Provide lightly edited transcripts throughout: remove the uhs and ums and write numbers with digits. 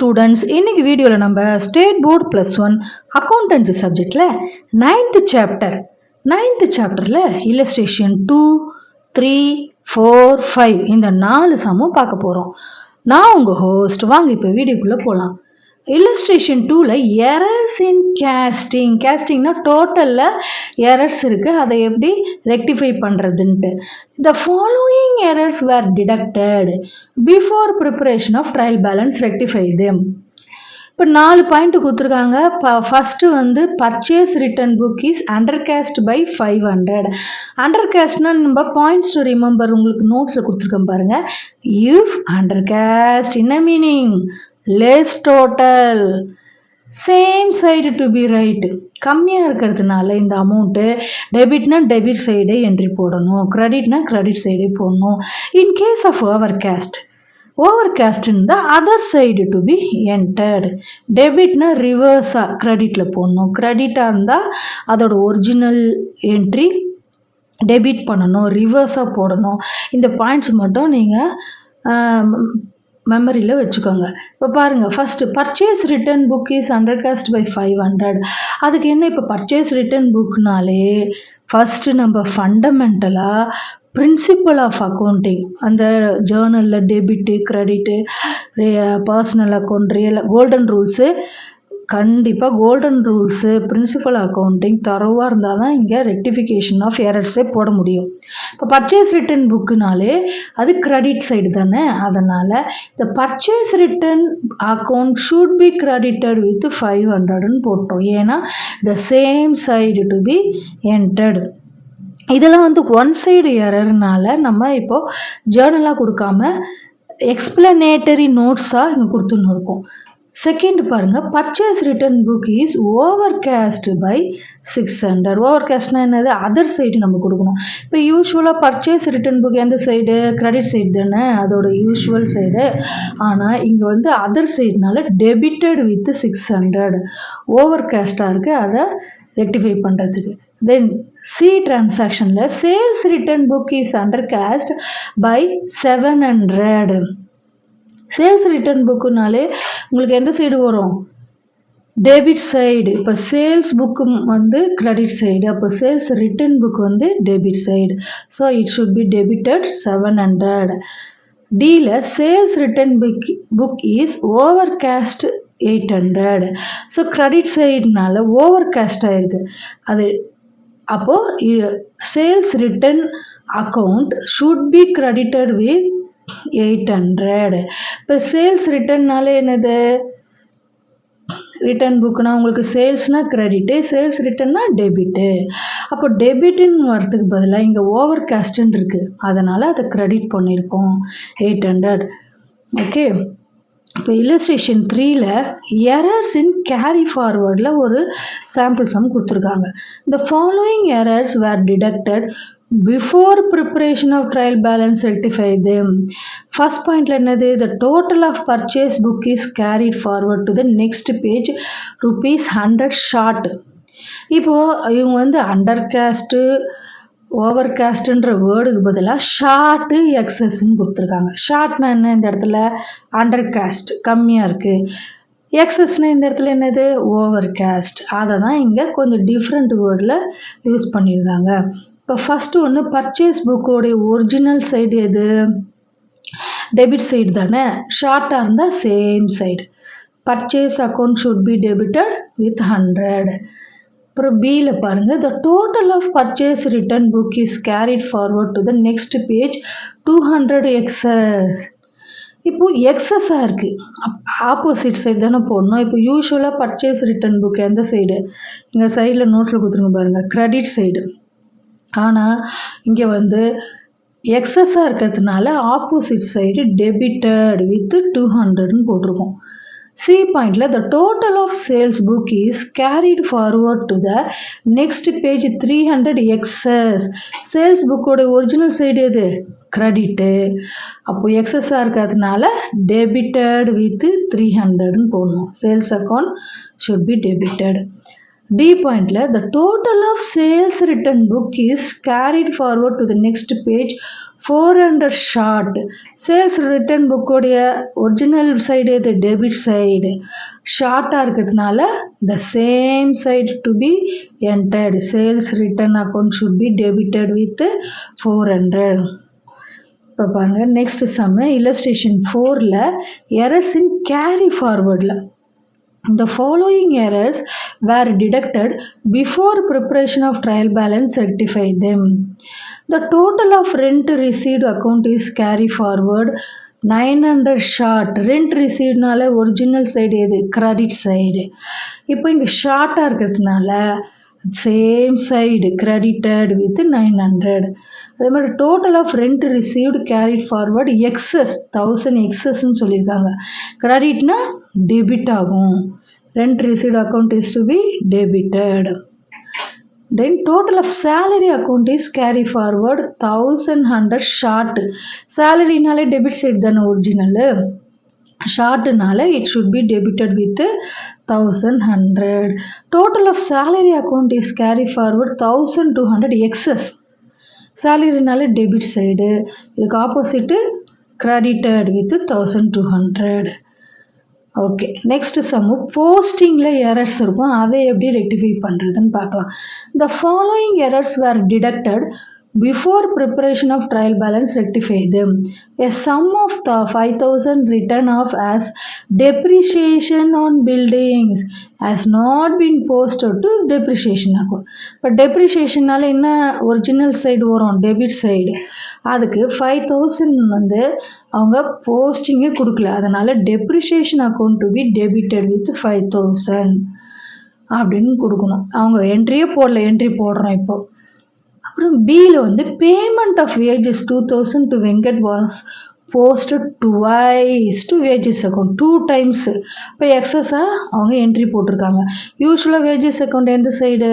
Students, இன்னைக்கு வீடியோவில் நம்ம ஸ்டேட் போர்டு +1 அக்கௌண்டன்சி சப்ஜெக்டில் 9th சாப்டரில் இல்லஸ்ட்ரேஷன் 2, 3, 4, 5 இந்த 4 சம்மும் பார்க்க போகிறோம். நான் உங்கள் ஹோஸ்ட். வாங்க இப்போ வீடியோக்குள்ளே போகலாம். இல்லஸ்ட்ரேஷன் 2ல எரர்ஸ் இன் கேஸ்டிங்னா டோட்டலில் எரர்ஸ் இருக்குது, அதை எப்படி rectify பண்ணுறதுன்ட்டு. The following errors were detected before preparation of trial balance, rectify them. இப்போ 4 பாயிண்ட் கொடுத்துருக்காங்க. ஃபர்ஸ்ட் வந்து purchase return book is undercast by 500. அண்டர்காஸ்ட்னா நம்ம பாயிண்ட்ஸ் டு ரிமெம்பர் உங்களுக்கு நோட்ஸில் கொடுத்துருக்கேன் பாருங்க. இஃப் அண்டர்காஸ்ட் என்ன meaning? Less total, same side to be right. கம்மியாக இருக்கிறதுனால இந்த அமௌண்ட்டு டெபிட்னா டெபிட் சைடே என்ட்ரி போடணும், கிரெடிட்னா கிரெடிட் சைடே போடணும். In case of overcast இருந்தால் other side to be entered. டெபிட்னா ரிவர்ஸாக கிரெடிட்டில் போடணும், கிரெடிட்டாக இருந்தால் அதோட ஒரிஜினல் என்ட்ரி டெபிட் பண்ணணும், ரிவர்ஸாக போடணும். இந்த பாயிண்ட்ஸ் மட்டும் நீங்கள் மெமரியில் வச்சுக்கோங்க. இப்போ பாருங்கள், first purchase return book is undercast by 500. அதுக்கு என்ன? இப்போ பர்ச்சேஸ் ரிட்டர்ன் புக்னாலே ஃபஸ்ட்டு நம்ம ஃபண்டமெண்டலாக பிரின்சிபல் ஆஃப் அக்கௌண்டிங், அந்த ஜேர்னலில் debit credit personal account golden rules, கண்டிப்பாக கோல்டன் ரூல்ஸு பிரின்சிபல் அக்கௌண்டிங் தரவாக இருந்தால் தான் இங்கே ரெக்டிஃபிகேஷன் ஆஃப் எரர்ஸே போட முடியும். இப்போ பர்ச்சேஸ் ரிட்டர்ன் புக்குனாலே அது கிரெடிட் சைடு தானே, அதனால் இந்த purchase return account should be credited with 500ன்னு போட்டோம். ஏன்னா the same side to be entered. இதெல்லாம் வந்து ஒன் சைடு எரர்னால நம்ம இப்போது ஜேர்னலாக கொடுக்காம எக்ஸ்பிளனேட்டரி நோட்ஸாக இங்கே கொடுத்துன்னு இருக்கோம். செகண்ட் பாருங்கள், purchase return book is overcast by 600. ஓவர் கேஸ்ட்னா என்னது? அதர் சைடு நம்ம கொடுக்கணும். இப்போ யூஸ்வலாக பர்ச்சேஸ் ரிட்டர்ன் புக் எந்த சைடு? கிரெடிட் சைடு தானே, அதோட யூஸ்வல் சைடு. ஆனால் இங்கே வந்து அதர் சைடுனால டெபிட்டட் வித் 600 ஓவர் கேஸ்டாக இருக்குது, அதை ரெக்டிஃபை பண்ணுறதுக்கு. தென் சி டிரான்சாக்ஷனில் sales return book is undercast by 700. Sales return புக்குனாலே உங்களுக்கு எந்த சைடு வரும்? Debit side. இப்போ சேல்ஸ் புக்கு வந்து கிரெடிட் சைடு, அப்போ சேல்ஸ் ரிட்டர்ன் புக் வந்து debit side. So it should be debited 700. டியில் sales return book is overcast 800. So credit சைடுனால ஓவர் கேஸ்ட் ஆயிருக்கு. அது அப்போது sales return account should be credited with 800. இப்போ sales ரிட்டர்னால என்னது? ரிட்டர்ன் புக்னா உங்களுக்கு சேல்ஸ்னா கிரெடிட்டு, சேல்ஸ் ரிட்டர்னா டெபிட்டு. அப்போ டெபிட்டுன்னு வரதுக்கு பதிலாக இங்கே ஓவர் கேஸ்ட்டுன்னு இருக்குது, அதனால் அதை கிரெடிட் பண்ணியிருக்கோம் 800. ஓகே. இப்போ இல்லஸ்ட்ரேஷன் 3ல எரர்ஸ் இன் கேரி ஃபார்வர்டில் ஒரு சாம்பிள் சம் கொடுத்துருக்காங்க. இந்த following errors were detected before preparation of trial balance, rectify them. First point என்னது? The total of purchase book is carried forward to the next page ₹100 short. இப்போ இவங்க வந்து under caste over கேஸ்ட்டுன்ற வேர்டுக்கு பதிலாக short எக்ஸஸ்ன்னு கொடுத்துருக்காங்க. ஷார்ட்னா என்ன? இந்த இடத்துல அண்டர் கேஸ்ட் கம்மியாக இருக்குது. எக்ஸஸ்னால் இந்த இடத்துல என்னது? Overcast. அதை தான் இங்கே கொஞ்சம் டிஃப்ரெண்ட் வேர்டில் யூஸ் பண்ணியிருக்காங்க. இப்போ ஃபஸ்ட்டு ஒன்று பர்ச்சேஸ் புக்கோடைய ஒரிஜினல் சைடு எது? டெபிட் சைடு தானே. ஷார்ட்டாக இருந்தால் same side. Purchase account should be debited with 100. அப்புறம் பியில் பாருங்கள், the total of purchase return book is carried forward to the next page 200 excess. இப்போது எக்ஸஸாக இருக்குது, ஆப்போசிட் சைடு தானே போடணும். இப்போ யூஸ்வலாக பர்ச்சேஸ் ரிட்டர்ன் புக் எந்த சைடு? இங்கே சைடில் நோட்டில் கொடுத்துருங்க பாருங்கள், கிரெடிட் சைடு. ஆனால் இங்கே வந்து எக்ஸஸாக இருக்கிறதுனால ஆப்போசிட் சைடு டெபிட்டட் வித் 200ன்னு போட்டிருக்கோம். சி பாயிண்டில் the total of sales book is carried forward to the next page 300 excess. Sales புக்கோட ஒரிஜினல் சைடு எது? கிரெடிட்டு. அப்போது எக்ஸஸாக இருக்கிறதுனால டெபிட்டட் வித் 300ன்னு போடணும். Sales account should be debited. D பாயிண்ட்ல the total of sales written book is carried forward to the next page 400 short. Sales written book உடைய original side இது டெபிட் சைடு, ஷார்ட்டாக இருக்கிறதுனால the same side to be entered. Sales written account should be debited with 400. இப்போ பாருங்க next sum illustration 4ல errors in carry ஃபார்வர்டில் The following errors were deducted before preparation of trial balance. Rectify them. The total of rent received account is carry forward 900 short. Rent received நால original side எது credit side. இப்போ இங்க ஷார்ட்டாக இருக்கிறதுனால same side credited with 900. அதே மாதிரி total of rent received carried forward excess 1000 excessன்னு சொல்லியிருக்காங்க. கிரெடிட்னா debit ஆகும். Rent received account is to be debited. Then total of salary account is carry forward 1100 short. Salary நாலே debit side தானே original, ஷார்ட்னால it should be debited with 1100. Total of salary account is carry forward 1200 excess. Salaryனால debit side, இதுக்கு opposite credited with 1200. Okay next sum போஸ்டிங்கில் errors இருக்கும், அதை எப்படி rectify பண்ணுறதுன்னு பார்க்கலாம். The following errors were deducted before preparation of trial balance. Rectify them. A sum of the 5000 written off as depreciation on buildings has not been posted to depreciation account. இப்போ depreciationனால என்ன original side வரும் debit side, அதுக்கு 5000 வந்து அவங்க போஸ்டிங்கே கொடுக்கல, அதனால depreciation account to be debited with 5000 அப்படின்னு கொடுக்கணும். அவங்க என்ட்ரியே போடல, என்ட்ரி போடுறோம் இப்போ. அப்புறம் பியில் வந்து payment of wages 2000 to Venkat was posted twice to wages account 2 times. இப்போ எக்ஸஸாக அவங்க என்ட்ரி போட்டிருக்காங்க. யூஸ்வலாக வேஜஸ் அக்கௌண்ட் எந்த சைடு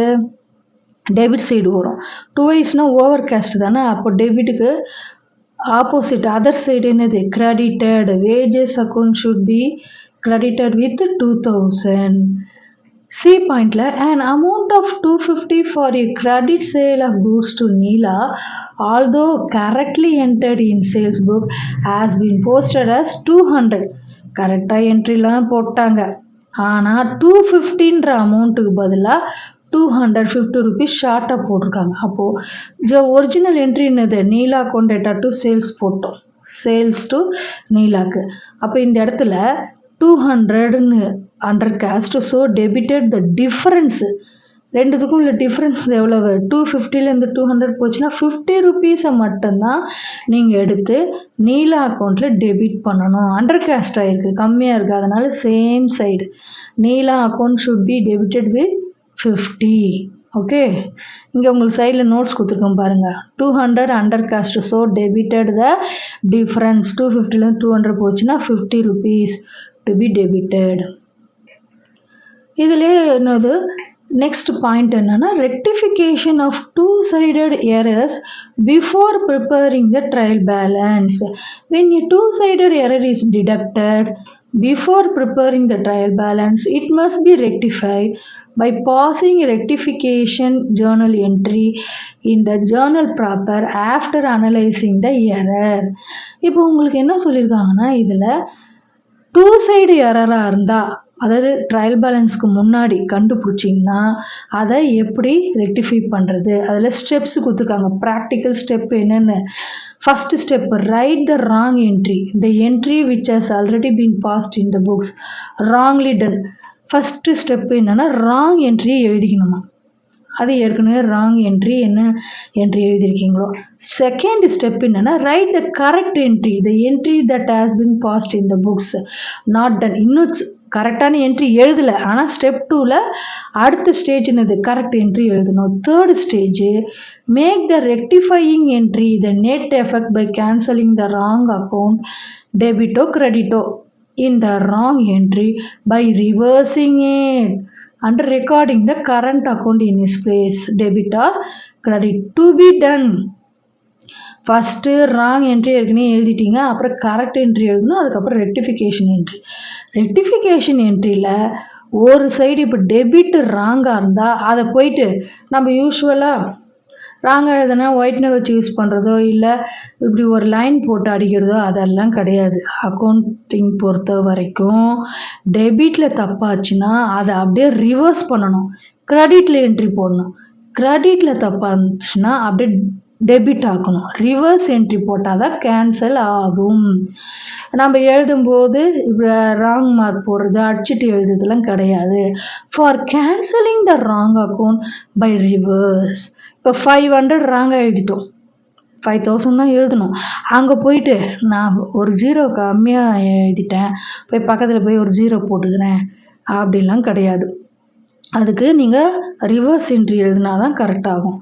டெபிட் சைடு வரும், டுவைஸ்னால் ஓவர் கேஸ்ட் தானே, அப்போ டெபிட்டுக்கு ஆப்போசிட் அதர் சைடு என்னது credited. Wages account should be credited with 2000. C பாயிண்ட்ல an amount of 250 for a credit sale of goods to Neela although correctly entered in sales book has been posted as 200. கரெக்டாக என்ட்ரிலாம் போட்டாங்க, ஆனால் 250ன்ற அமௌண்ட்டுக்கு பதிலாக 250 rupees ஷார்ட்டாக போட்டிருக்காங்க. அப்போது ஒரிஜினல் என்ட்ரி என்னது நீலா அக்கௌண்ட் டேட்டா டு சேல்ஸ் போட்டோம், சேல்ஸ் டு நீலாக்கு. அப்போ இந்த இடத்துல 200ன்னு அண்டர் கேஸ்ட், ஸோ டெபிட்டட் த டிஃப்ரென்ஸு, ரெண்டுத்துக்கும் உள்ள டிஃப்ரென்ஸ் எவ்வளவு, 250லேருந்து 200 போச்சுன்னா 50 rupees மட்டும்தான் நீங்கள் எடுத்து நீலா அக்கௌண்ட்டில் டெபிட் பண்ணணும். அண்டர் கேஸ்ட் ஆகிருக்கு, கம்மியாக இருக்குது, அதனால same side Neela account should be debited with 50. Okay, இங்கே உங்களுக்கு சைடில் நோட்ஸ் கொடுத்துருக்கோம் பாருங்கள். 200 undercast, so debited the difference. 250லேருந்து 200 போச்சுன்னா 50 rupees டு பி டெபிட்டட். இதிலே என்னது நெக்ஸ்ட் பாயிண்ட் என்னன்னா rectification of 2-sided errors before preparing the trial balance. When a 2-sided error is deducted before preparing the trial balance, it must be rectified by passing rectification journal entry in the journal proper after analyzing the error. இப்போ உங்களுக்கு என்ன சொல்லியிருக்காங்கன்னா, இதில் 2-side எரராக இருந்தால், அதாவது trial பேலன்ஸ்க்கு முன்னாடி கண்டுபிடிச்சிங்கன்னா அதை எப்படி ரெக்டிஃபை பண்ணுறது, அதில் ஸ்டெப்ஸ் கொடுத்துருக்காங்க. ப்ராக்டிக்கல் ஸ்டெப் என்னென்னு, first step write the wrong entry, the entry which has already been passed in the books wrongly done. First step என்னென்னா ராங் என்ட்ரியை எழுதிக்கணுமா, அது ஏற்கனவே ராங் என்ட்ரி என்ன என்ட்ரி எழுதியிருக்கீங்களோ. செகண்ட் ஸ்டெப் என்னென்னா write the correct entry, the entry that has been passed in the books not done. இன்னும் கரெக்டான என்ட்ரி எழுதலை, ஆனால் ஸ்டெப் 2ல் அடுத்த ஸ்டேஜ் என்னது கரெக்ட் என்ட்ரி எழுதணும். Third stage make the rectifying entry the net effect by cancelling the wrong account டெபிட்டோ கிரெடிட்டோ in the wrong entry by reversing it and recording the current account in its place, debit or credit to be done. First wrong entry ஏற்கனவே எழுதிட்டீங்க, அப்புறம் correct entry எழுதணும், அதுக்கப்புறம் rectification entry. Rectification என்ட்ரியில் ஒரு side இப்போ debit ராங்காக இருந்தால் அதை போயிட்டு நம்ம யூஸ்வலாக ராங்காக எழுதுனா ஒயிட்னர் வச்சு யூஸ் பண்ணுறதோ இல்லை இப்படி ஒரு லைன் போட்டு அடிக்கிறதோ அதெல்லாம் கிடையாது. அக்கௌண்டிங் பொறுத்த வரைக்கும் டெபிட்டில் தப்பாச்சுன்னா அதை அப்படியே ரிவர்ஸ் பண்ணணும், கிரெடிட்டில் என்ட்ரி போடணும். கிரெடிட்டில் தப்பாக இருந்துச்சுன்னா அப்படியே டெபிட் ஆக்கணும். ரிவர்ஸ் என்ட்ரி போட்டால் தான் கேன்சல் ஆகும். நம்ம எழுதும்போது இப்போ ராங் மார்க் போடுறது அடிச்சுட்டு எழுதுறதுலாம் கிடையாது. For cancelling the wrong account by reverse. இப்போ 500 ராங்காக எழுதிட்டோம், 5000 தான் எழுதணும். அங்கே போயிட்டு நான் ஒரு 0 கம்மியாக எழுதிட்டேன், போய் பக்கத்தில் போய் ஒரு 0 போட்டுக்கிறேன் அப்படிலாம் கிடையாது. அதுக்கு நீங்கள் ரிவர்ஸ் என்ட்ரி எழுதினா தான் கரெக்டாகும்.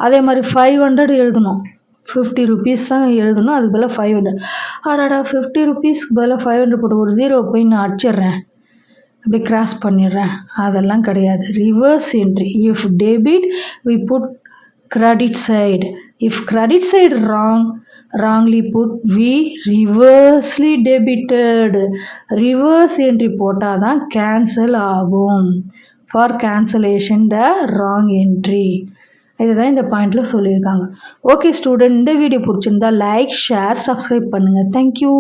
அதே மாதிரி 500 எழுதணும், 50 rupees தான் எழுதணும், அதுக்கு பதிலாக 500. அடாடா 50 rupeesக்கு பதிலாக 500 போட்டு ஒரு 0 போய் நான் அடிச்சிடுறேன், அப்படி கிராஸ் பண்ணிடுறேன், அதெல்லாம் கிடையாது. Reverse entry. If debit we put credit side. If credit side wrongly put, we reversely debited. Reverse entry போட்டால் தான் கேன்சல் ஆகும். For cancellation the wrong entry. இதுதான் இந்த பாயிண்டில் சொல்லியிருக்காங்க. ஓகே ஸ்டூடெண்ட், இந்த வீடியோ பிடிச்சிருந்தா லைக், ஷேர், சப்ஸ்கிரைப் பண்ணுங்கள். தேங்க்யூ.